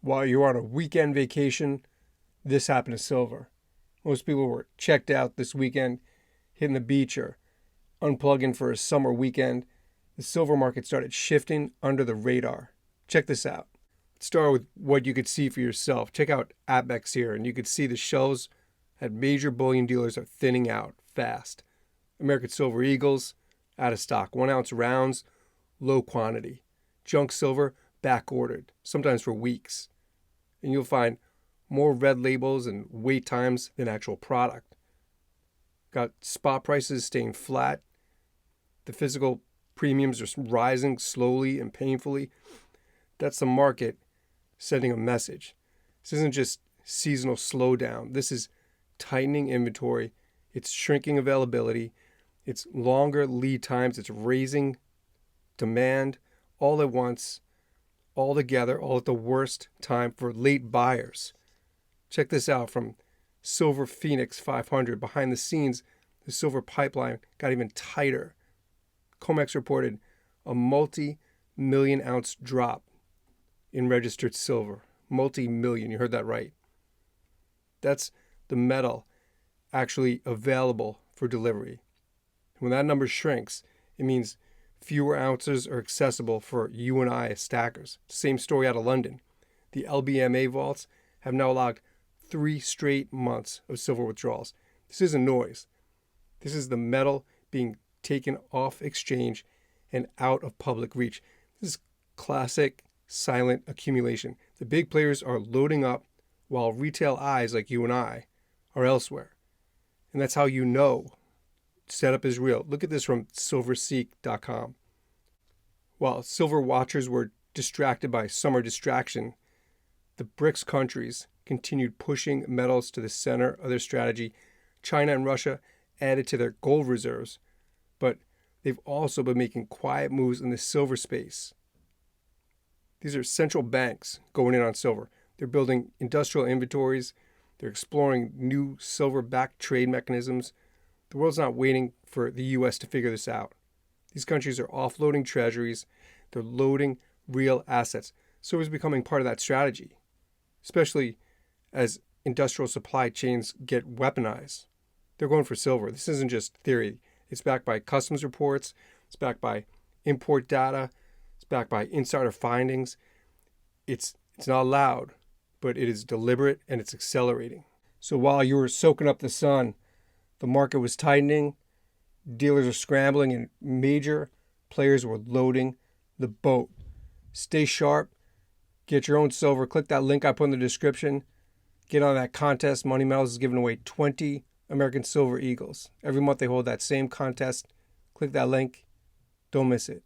While you're on a weekend vacation, this happened to silver. Most people were checked out this weekend, hitting the beach or unplugging for a summer weekend. The silver market started shifting under the radar. Check this out. Let's start with what you could see for yourself. Check out Apex here, and you could see the shelves at major bullion dealers are thinning out fast. American Silver Eagles, out of stock. 1 ounce rounds, low quantity. Junk silver, back ordered, sometimes for weeks. And you'll find more red labels and wait times than actual product. Got spot prices staying flat. The physical premiums are rising slowly and painfully. That's the market sending a message. This isn't just seasonal slowdown. This is tightening inventory. It's shrinking availability. It's longer lead times. It's raising demand all at once, all together, all at the worst time for late buyers. Check this out from Silver Phoenix 500. Behind the scenes, the silver pipeline got even tighter. COMEX reported a multi-million ounce drop in registered silver. Multi-million, you heard that right. That's the metal actually available for delivery. When that number shrinks, it means fewer ounces are accessible for you and I as stackers. Same story out of London. The LBMA vaults have now logged 3 straight months of silver withdrawals. This isn't noise. This is the metal being taken off exchange and out of public reach. This is classic silent accumulation. The big players are loading up while retail eyes like you and I are elsewhere. And that's how you know setup is real. Look at this from silverseek.com. While silver watchers were distracted by summer distraction, the BRICS countries continued pushing metals to the center of their strategy. China and Russia added to their gold reserves, but they've also been making quiet moves in the silver space. These are central banks going in on silver. They're building industrial inventories. They're exploring new silver-backed trade mechanisms. The world's not waiting for the U.S. to figure this out. These countries are offloading treasuries. They're loading real assets. Silver is becoming part of that strategy, especially as industrial supply chains get weaponized. They're going for silver. This isn't just theory. It's backed by customs reports. It's backed by import data. It's backed by insider findings. It's not loud, but it is deliberate and it's accelerating. So while you were soaking up the sun, the market was tightening, dealers are scrambling, and major players were loading the boat. Stay sharp. Get your own silver. Click that link I put in the description. Get on that contest. Money Metals is giving away 20 American Silver Eagles. Every month they hold that same contest. Click that link. Don't miss it.